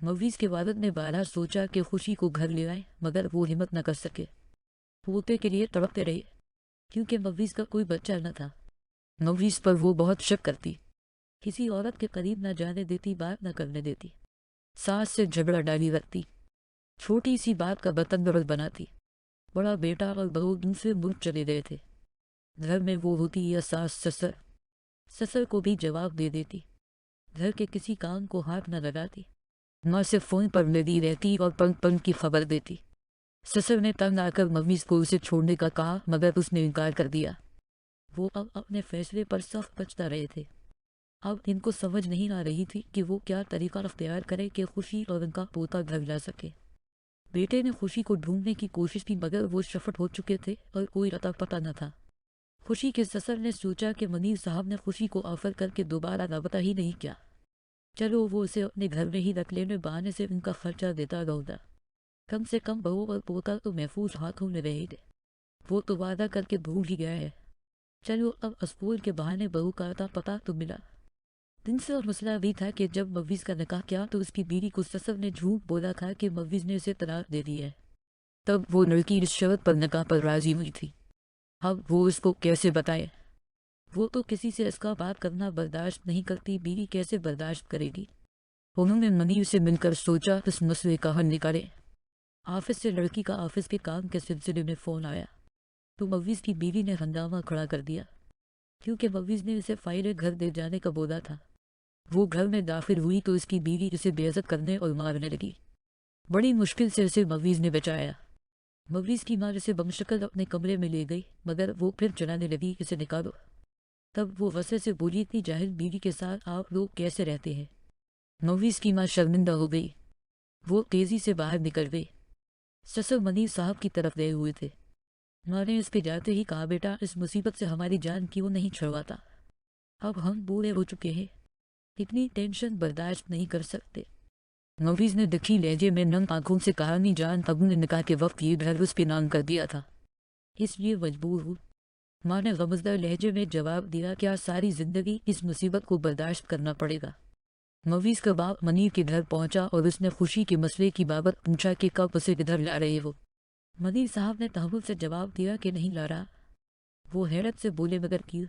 Movies کے والد نے بارہا سوچا کہ خوشی کو گھر لے آئے، مگر وہ ہمت نہ کر سکے۔ پوتے کے لیے تڑپتے رہے کیونکہ مویز کا کوئی بچہ نہ تھا۔ مویز پر وہ بہت شک کرتی، کسی عورت کے قریب نہ جانے دیتی، بات نہ کرنے دیتی، ساس سے جھگڑا ڈالی رکھتی، چھوٹی سی بات کا بتنگڑ بناتی۔ بڑا بیٹا اور بہو دوسرے ملک چلے گئے تھے۔ گھر میں وہ ہوتی یا ساس سسر کو بھی جواب دے دیتی، گھر کے کسی کام کو ہاتھ نہ لگاتی، نہ صرف فون پر لگی رہتی اور پن پن کی خبر دیتی۔ سسر نے تنگ آ کر مویز کو اسے چھوڑنے کا کہا، مگر اس نے انکار کر دیا۔ وہ اب اپنے فیصلے پر سخت پچھتا رہے تھے۔ اب ان کو سمجھ نہیں آ رہی تھی کہ وہ کیا طریقہ اختیار کرے کہ خوشی اور ان کا پوتا گھر لا سکے۔ بیٹے نے خوشی کو ڈھونڈنے کی کوشش کی، مگر وہ شفٹ ہو چکے تھے اور کوئی اتا پتہ نہ تھا۔ خوشی کے سسر نے سوچا کہ منیر صاحب نے خوشی کو آفر کر کے دوبارہ رابطہ ہی نہیں کیا، چلو وہ اسے اپنے گھر میں ہی رکھ لینے، بہانے سے ان کا خرچہ دیتا رہتا، کم سے کم بہو اور پوتا تو محفوظ ہاتھوں میں رہے گے۔ وہ تو وعدہ کر کے بھول ہی گیا ہے، چلو اب اسکول کے بہانے بہو کا اتا پتہ تو ملا۔ دن سے اور مسئلہ بھی تھا کہ جب مویز کا نکاح کیا تو اس کی بیوی کو سسر نے جھوٹ بولا تھا کہ مویز نے اسے طلاق دے دی ہے، تب وہ لڑکی اس شرط پر نکاح پر راضی ہوئی تھی۔ اب وہ اس کو کیسے بتائے؟ وہ تو کسی سے اس کا بات کرنا برداشت نہیں کرتی، بیوی کیسے برداشت کرے گی؟ انہوں نے منیر سے مل کر سوچا اس مسئلے کا حل نکالے۔ آفس سے لڑکی کا آفس کے کام کے سلسلے میں فون آیا تو مویز کی بیوی نے ہنگامہ کھڑا کر دیا، کیونکہ مویز نے اسے فائلیں گھر دے جانے کا بولا تھا۔ وہ گھر میں داخل ہوئی تو اس کی بیوی اسے بے عزت کرنے اور مارنے لگی۔ بڑی مشکل سے اسے مویز نے بچایا۔ مویز کی ماں اسے بمشکل اپنے کمرے میں لے گئی، مگر وہ پھر چلانے لگی، اسے نکالو۔ تب وہ غصے سے بولی تھی، جاہل بیوی کے ساتھ آپ لوگ کیسے رہتے ہیں؟ مویز کی ماں شرمندہ ہو گئی، وہ تیزی سے باہر نکل گئی۔ سسر منیر صاحب کی طرف گئے ہوئے تھے۔ ماں نے اس کے جاتے ہی کہا، بیٹا اس مصیبت سے ہماری جان کیوں نہیں چھڑواتا؟ اب ہم بوڑھے ہو چکے ہیں، اتنی ٹینشن برداشت نہیں کر سکتے۔ مویز نے دکھی لہجے میں نم آنکھوں سے کہا، نہیں جان، ابو نے نکاح کے وقت یہ گھر اس کے نام کر دیا تھا، اس لیے مجبور ہوں۔ ماں نے غمزدہ لہجے میں جواب دیا، کیا ساری زندگی اس مصیبت کو برداشت کرنا پڑے گا؟ مویز کا باپ منیر کے گھر پہنچا اور اس نے خوشی کے مسئلے کی بابت پوچھا کہ کب اسے کدھر لا رہے وہ؟ منیر صاحب نے تحمل سے جواب دیا کہ نہیں لا رہا۔ وہ حیرت سے بولے، مگر کی؟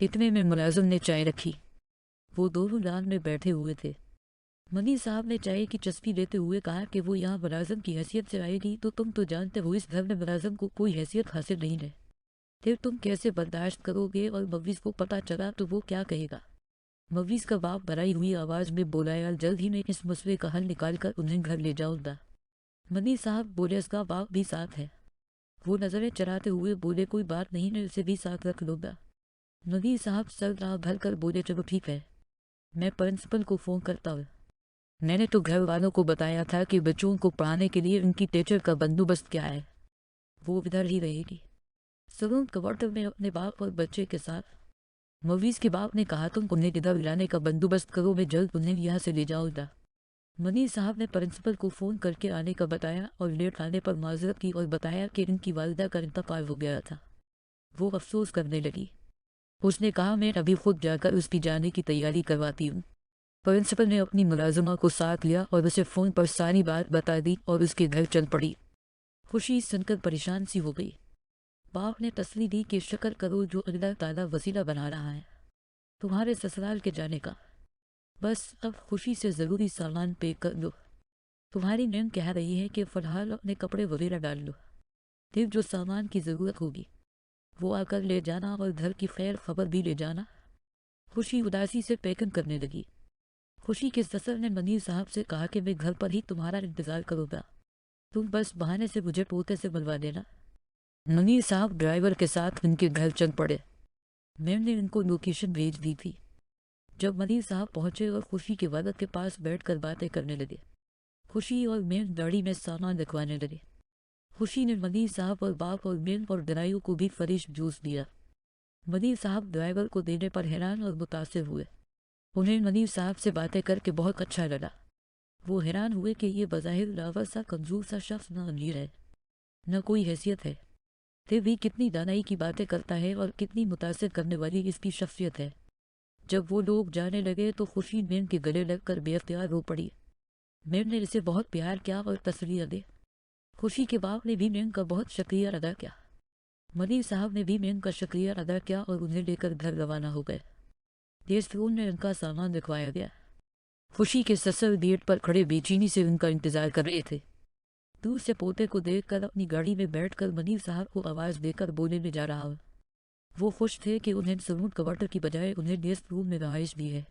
اتنے میں ملازم نے چائے رکھی۔ وہ دونوں لان میں بیٹھے ہوئے تھے۔ منیر صاحب نے چائے کی چسپی لیتے ہوئے کہا کہ وہ یہاں ملازم کی حیثیت سے آئے گی تو تم تو جانتے ہو اس گھر میں ملازم کو کوئی حیثیت حاصل نہیں ہے، پھر تم کیسے برداشت کرو گے؟ اور مویز کو پتہ چلا تو وہ کیا کہے گا؟ مویز کا باپ بھرائی ہوئی آواز میں بولا، جلد ہی میں اس مسئلے کا حل نکال کر انہیں گھر لے جاؤں گا۔ منیر صاحب بولے، اس کا باپ بھی ساتھ ہے؟ وہ نظریں چراتے ہوئے بولے، کوئی بات نہیں، میں اسے بھی ساتھ رکھ لوں گا۔ منیر صاحب سر راہ بھر کر بولے، چلو ٹھیک ہے، میں پرنسپل کو فون کرتا ہوں۔ میں نے تو گھر والوں کو بتایا تھا کہ بچوں کو پڑھانے کے لیے ان کی ٹیچر کا بندوبست کیا ہے، وہ ادھر ہی رہے گی، سلون کوارٹر میں اپنے باپ اور بچے کے ساتھ۔ مویز کے باپ نے کہا، تم انہیں ادھر لانے کا بندوبست کرو، میں جلد انہیں یہاں سے لے جاؤں گا۔ منیر صاحب نے پرنسپل کو فون کر کے آنے کا بتایا اور لیٹ آنے پر معذرت کی اور بتایا کہ ان کی والدہ کا انتقال ہو گیا تھا۔ وہ افسوس کرنے لگی۔ اس نے کہا، میں ابھی خود جا کر اس کی جانے کی تیاری کرواتی ہوں۔ پرنسپل نے اپنی ملازمہ کو ساتھ لیا اور اسے فون پر ساری بات بتا دی اور اس کے گھر چل پڑی۔ خوشی سن کر پریشان سی ہو گئی۔ باپ نے تسلی دی کہ شکر کرو جو اللہ تعالیٰ وسیلہ بنا رہا ہے تمہارے سسرال کے جانے کا، بس اب خوشی سے ضروری سامان پے کر لو۔ تمہاری نیم کہہ رہی ہے کہ فی الحال اپنے کپڑے وغیرہ ڈال لو، پھر جو سامان کی ضرورت ہوگی وہ آ کر لے جانا، اور گھر کی خیر خبر بھی لے جانا۔ خوشی اداسی سے پیکنگ کرنے لگی۔ خوشی کے سسر نے منیر صاحب سے کہا کہ میں گھر پر ہی تمہارا انتظار کروں گا، تم بس بہانے سے مجھے پوتے سے ملوا دینا۔ منیر صاحب ڈرائیور کے ساتھ ان کے گھر چل پڑے۔ میم نے ان کو لوکیشن بھیج دی تھی۔ جب منیر صاحب پہنچے اور خوشی کے والد کے پاس بیٹھ کر باتیں کرنے لگے، خوشی اور میم گاڑی میں سامان رکھوانے لگے۔ خوشی نے منیر صاحب اور باپ اور میم اور ڈرائیو کو بھی فریش جوس دیا۔ منیر صاحب ڈرائیور کو دینے پر حیران اور متاثر ہوئے۔ انہیں منیر صاحب سے باتیں کر کے بہت اچھا لگا۔ وہ حیران ہوئے کہ یہ بظاہر لاور سا کنجور سا شخص نہ امیر ہے، نہ کوئی حیثیت ہے، پھر بھی کتنی دانائی کی باتیں کرتا ہے اور کتنی متاثر کرنے والی اس کی شخصیت ہے۔ جب وہ لوگ جانے لگے تو خوشی میم کے گلے لگ کر بے اختیار رو پڑی۔ میر نے اسے بہت پیار کیا اور تسلیاں دی۔ خوشی کے باپ نے بھی میر کا بہت شکریہ ادا کیا۔ منیر صاحب نے بھی میر کا شکریہ ادا کیا اور انہیں لے کر گھر روانہ ہو گئے۔ ریسٹورینٹ میں ان کا سامان رکھوایا گیا۔ خوشی کے سسر گیٹ پر کھڑے بے چینی سے ان کا انتظار کر رہے تھے۔ دور سے پوتے کو دیکھ کر اپنی گاڑی میں بیٹھ کر منیر صاحب کو آواز دے کر بولنے جا رہا ہوں۔ وہ خوش تھے کہ انہیں سلون کوارٹر کی بجائے انہیں گیسٹ روم میں رہائش دی ہے۔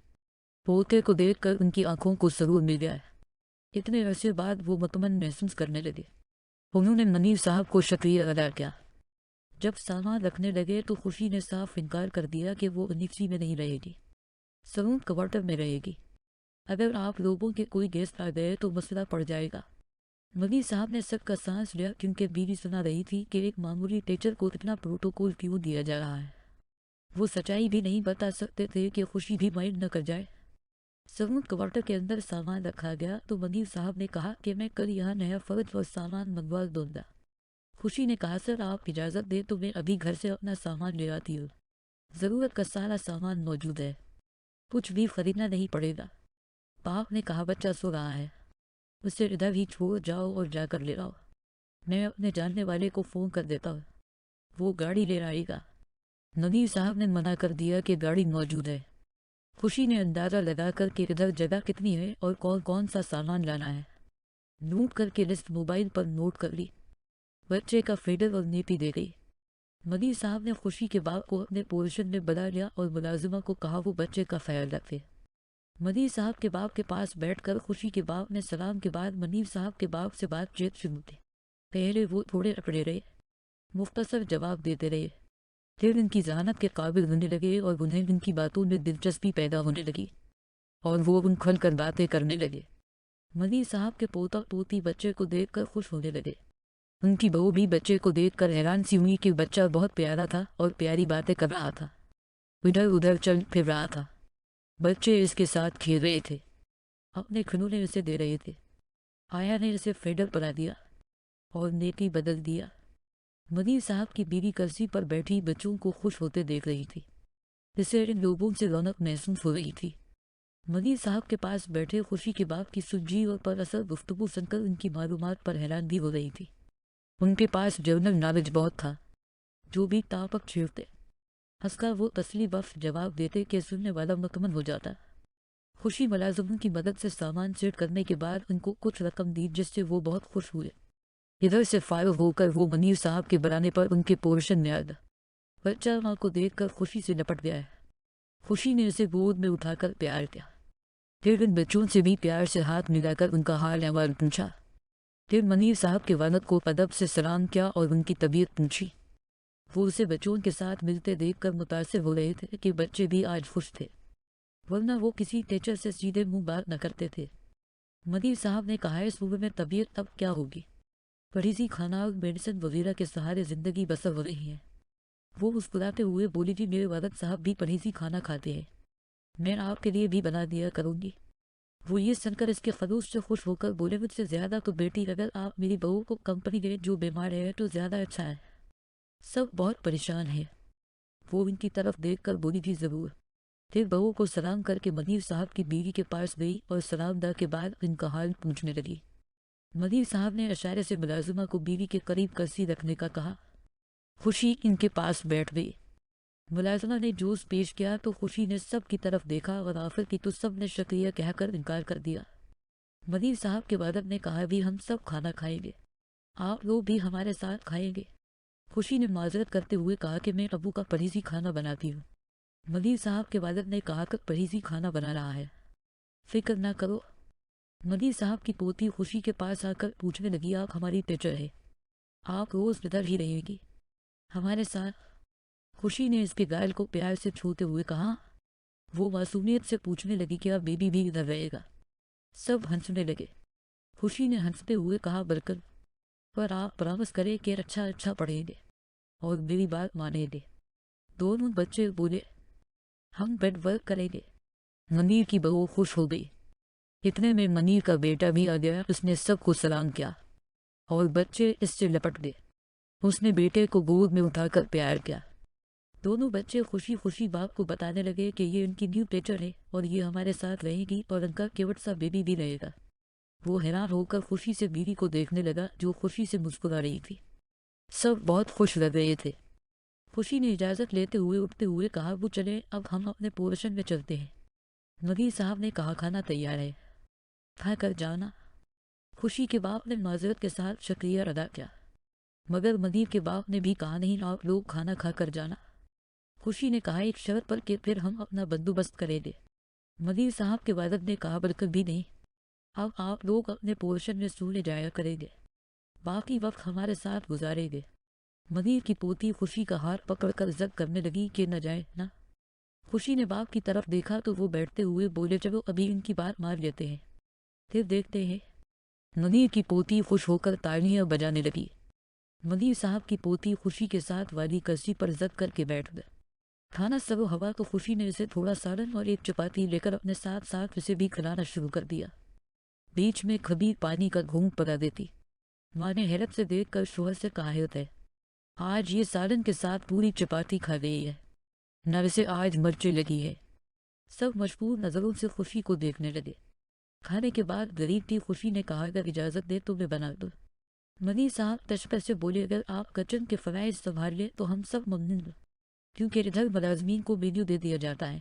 پوتے کو دیکھ کر ان کی آنکھوں کو سرور مل گیا ہے۔ اتنے عرصے بعد وہ مطمئن محسوس کرنے لگے۔ انہوں نے منیر صاحب کو شکریہ ادا کیا۔ جب سامان رکھنے لگے تو خوشی نے صاف انکار کر دیا کہ وہ انیکسی میں نہیں رہے گی، سلون کوارٹر میں رہے گی۔ اگر آپ لوگوں کے کوئی گیسٹ آ گئے تو مسئلہ پڑ جائے گا۔ منیر صاحب نے سب کا سانس لیا کیونکہ بیوی سنا رہی تھی کہ ایک معمولی ٹیچر کو اتنا پروٹوکول کیوں دیا جا رہا ہے۔ وہ سچائی بھی نہیں بتا سکتے تھے کہ خوشی بھی مائنڈ نہ کر جائے۔ سلون کوارٹر کے اندر سامان رکھا گیا تو منیر صاحب نے کہا کہ میں کل یہاں نیا فرد اور سامان منگوا دوں گا۔ خوشی نے کہا سر آپ اجازت دیں تو میں ابھی گھر سے اپنا سامان لے آتی ہوں۔ ضرورت کا سارا سامان موجود ہے، کچھ بھی خریدنا نہیں پڑے گا۔ باپ نے کہا بچہ سو رہا ہے، اسے ادھر ہی چھوڑ جاؤ اور جا کر لے آؤ، میں اپنے جاننے والے کو فون کر دیتا ہوں، وہ گاڑی لے آئے گا۔ منیر صاحب نے منع کر دیا کہ گاڑی موجود ہے۔ خوشی نے اندازہ لگا کر کہ ادھر جگہ کتنی ہے اور کون کون سا سامان لانا ہے، نوٹ کر کے لسٹ موبائل پر نوٹ کر لی۔ بچے کا فیڈر اور نیپی دے گئی۔ منیر صاحب نے خوشی کے باپ کو اپنے پورشن میں بلا لیا اور ملازمہ کو کہا وہ بچے کا خیال رکھے۔ منیر صاحب کے باپ کے پاس بیٹھ کر خوشی کے باپ نے سلام کے بعد منیر صاحب کے باپ سے بات چیت شروع کی۔ پہلے وہ تھوڑے اکڑے رہے، مختصر جواب دیتے رہے، پھر ان کی ذہانت کے قابل ہونے لگے اور انہیں ان کی باتوں میں دلچسپی پیدا ہونے لگی اور وہ ان کھل کر باتیں کرنے لگے۔ منیر صاحب کے پوتا پوتی بچے کو دیکھ کر خوش ہونے لگے۔ ان کی بہو بھی بچے کو دیکھ کر حیران سی ہوئی کہ بچہ بہت پیارا تھا اور پیاری باتیں کر رہا تھا، ادھر ادھر چل پھر رہا تھا۔ بچے اس کے ساتھ کھیل رہے تھے، اپنے کھلونے اسے دے رہے تھے۔ آیا نے اسے فیڈر پلا دیا اور نیکی بدل دیا۔ منیر صاحب کی بیوی کرسی پر بیٹھی بچوں کو خوش ہوتے دیکھ رہی تھی، اسے ان لوگوں سے رونق محسوس ہو رہی تھی۔ منیر صاحب کے پاس بیٹھے خوشی کے باپ کی سجی اور پر اثر گفتگو سن کر ان کی معلومات پر حیران بھی ہو رہی تھی۔ ان کے پاس جرنل نالج بہت تھا، جو بھی تاپک چھیڑتے ہنس کر وہ تسلی بخش جواب دیتے کہ سننے والا مطمئن ہو جاتا۔ خوشی ملازموں کی مدد سے سامان سیٹ کرنے کے بعد ان کو کچھ رقم دی جس سے وہ بہت خوش ہوئے۔ ادھر سے فارغ ہو کر وہ منیر صاحب کے بلانے پر ان کے پورشن میں آ گیا۔ بچہ ماں کو دیکھ کر خوشی سے لپٹ گیا ہے۔ خوشی نے اسے گود میں اٹھا کر پیار کیا، پھر ان بچوں سے بھی پیار سے ہاتھ ملا کر ان کا حال احوال پوچھا۔ پھر منیر صاحب کے والد کو ادب سے سلام کیا اور ان کی طبیعت پوچھی۔ وہ اسے بچوں کے ساتھ ملتے دیکھ کر متاثر ہو رہے تھے کہ بچے بھی آج خوش تھے، ورنہ وہ کسی ٹیچر سے سیدھے منہ بات نہ کرتے تھے۔ منیر صاحب نے کہا ہے صوبے میں طبیعت اب کیا ہوگی، پرہیزی کھانا اور میڈیسن وغیرہ کے سہارے زندگی بسر ہو رہی ہے۔ وہ مسکراتے ہوئے بولی جی میرے والد صاحب بھی پرہیزی کھانا کھاتے ہیں، میں آپ کے لیے بھی بنا دیا کروں گی۔ وہ یہ سن کر اس کے خلوص سے خوش ہو کر بولے مجھ سے زیادہ تو بیٹی اگر آپ میری بہو کو کمپنی دیں جو بیمار ہے تو زیادہ اچھا ہے، سب بہت پریشان ہیں۔ وہ ان کی طرف دیکھ کر بولی جی ضرور۔ پھر بہو کو سلام کر کے منیر صاحب کی بیوی کے پاس گئی اور سلام دا کے بعد ان کا حال پوچھنے لگی۔ منیر صاحب نے اشارے سے ملازمہ کو بیوی کے قریب کرسی رکھنے کا کہا۔ خوشی ان کے پاس بیٹھ گئی۔ ملازمہ نے جوس پیش کیا تو خوشی نے سب کی طرف دیکھا اور آفر کی تو سب نے شکریہ کہہ کر انکار کر دیا۔ منیر صاحب کے والد نے کہا بھی ہم سب کھانا کھائیں گے، آپ لوگ بھی ہمارے ساتھ کھائیں گے۔ خوشی نے معذرت کرتے ہوئے کہا کہ میں ابو کا پرہیزی کھانا بناتی ہوں۔ منیر صاحب کے والد نے کہا کہ پرہیزی کھانا بنا رہا ہے، فکر نہ کرو۔ منیر صاحب کی پوتی خوشی کے پاس آ کر پوچھنے لگی آپ ہماری ٹیچر ہے، آپ روز ادھر ہی رہیں گی ہمارے ساتھ؟ خوشی نے اس کے گال کو پیار سے چھوتے ہوئے کہا۔ وہ معصومیت سے پوچھنے لگی کہ اب بیبی بھی ادھر رہے گا۔ سب ہنسنے لگے۔ خوشی نے ہنستے ہوئے کہا بالکل، پر آپ پرامس کریں کہ اچھا پڑھیں گے اور میری بات مانیں گے۔ دونوں بچے بولے ہم بیڈ ورک کریں گے۔ منیر کی بہو خوش ہو گئی۔ اتنے میں منیر کا بیٹا بھی آ گیا، اس نے سب کو سلام کیا اور بچے اس سے لپٹ گئے۔ اس نے بیٹے کو گود میں اٹھا کر پیار کیا۔ دونوں بچے خوشی خوشی باپ کو بتانے لگے کہ یہ ان کی نیو ٹیچر ہے اور یہ ہمارے ساتھ رہے گی اور ان کا کیوٹ سا بیبی بھی رہے گا۔ وہ حیران ہو کر خوشی سے بیوی کو دیکھنے لگا جو خوشی سے مسکرا رہی تھی۔ سب بہت خوش لگ رہے تھے۔ خوشی نے اجازت لیتے ہوئے اٹھتے ہوئے کہا، وہ چلے اب ہم اپنے پورشن میں چلتے ہیں۔ مدیر صاحب نے کہا، کھانا تیار ہے، کھا کر جانا۔ خوشی کے باپ نے معذرت کے ساتھ شکریہ ادا کیا، مگر مدیر کے باپ نے بھی کہا، نہیں آپ لوگ کھانا کھا کر جانا۔ خوشی نے کہا، ایک شرط پر کہ پھر ہم اپنا بندوبست کریں گے۔ مدیر صاحب کے والد نے کہا، بالکل بھی نہیں، اب آپ لوگ اپنے پورشن میں سونے جایا کریں گے، باقی وقت ہمارے ساتھ گزاریں گے۔ مدیر کی پوتی خوشی کا ہاتھ پکڑ کر ضد کرنے لگی کہ نہ جائے نہ۔ خوشی نے باپ کی طرف دیکھا تو وہ بیٹھتے ہوئے بولے، چلو ابھی ان کی بات مان لیتے ہیں، پھر دیکھتے ہیں۔ مدیر کی پوتی خوش ہو کر تالیاں بجانے لگی۔ مدیر صاحب کی پوتی خوشی کے ساتھ والی کرسی پر ضد کر کے بیٹھ گئے۔ کھانا سرو ہوا تو خوشی نے اسے تھوڑا سالن اور ایک چپاتی لے کر اپنے ساتھ ساتھ اسے بھی کھلانا شروع کر دیا۔ بیچ میں کبھی پانی کا گھونٹ پکا دیتی۔ ماں نے حیرت سے دیکھ کر شوہر سے کہا ہے، آج یہ سالن کے ساتھ پوری چپاتی کھا گئی ہے، نہ اسے آج مرچیں لگی ہے۔ سب مشہور نظروں سے خوشی کو دیکھنے لگے۔ کھانے کے بعد غریب کی خوشی نے کہا، اگر اجازت دے تو میں بنا دوں۔ مدیر صاحب تشبہ سے بولے، اگر آپ کچن کے فرائض سنبھال لیں تو ہم سب ممنون ہیں، کیونکہ ادھر ملازمین کو مینیو دے دیا جاتا ہے،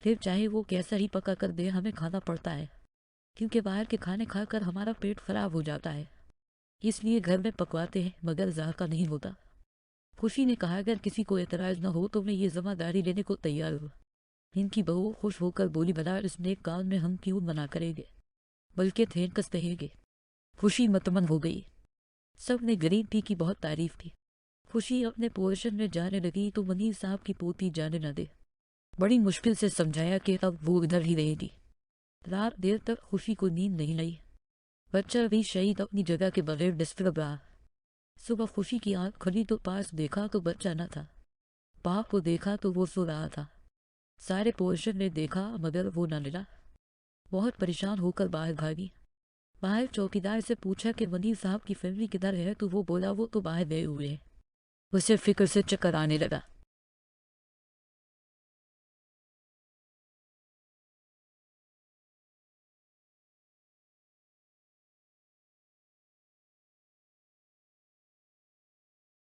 پھر چاہے وہ کیسا ہی پکا کر دے ہمیں کھانا پڑتا ہے، کیونکہ باہر کے کھانے کھا کر ہمارا پیٹ خراب ہو جاتا ہے، اس لیے گھر میں پکواتے ہیں مگر ذائقہ نہیں ہوتا۔ خوشی نے کہا، اگر کسی کو اعتراض نہ ہو تو میں یہ ذمہ داری لینے کو تیار ہوں۔ ان کی بہو خوش ہو کر بولی، بلا اس نیک کام میں ہم کیوں منع کریں گے، بلکہ تھینکس کہیں گے۔ خوشی مطمئن ہو گئی۔ سب نے غریب پی کی بہت تعریف کی۔ خوشی اپنے پورشن میں جانے لگی تو منیر صاحب کی پوتی جانے نہ دے۔ بڑی مشکل سے سمجھایا کہ اب وہ ادھر ہی رہے گی۔ رات دیر تک خوشی کو نیند نہیں آئی۔ بچہ بھی شہید اپنی جگہ کے بغیر ڈسٹرب رہا۔ صبح خوشی کی آنکھ کھلی تو پاس دیکھا تو بچہ نہ تھا۔ باپ کو دیکھا تو وہ سو رہا تھا۔ سارے پورشن نے دیکھا مگر وہ نہ ملا۔ بہت پریشان ہو کر باہر بھاگی۔ باہر چوکیدار سے پوچھا کہ منیر صاحب کی فیملی کدھر ہے تو وہ بولا، وہ تو باہر گئے ہوئے ہیں۔ اسے فکر سے چکر آنے لگا۔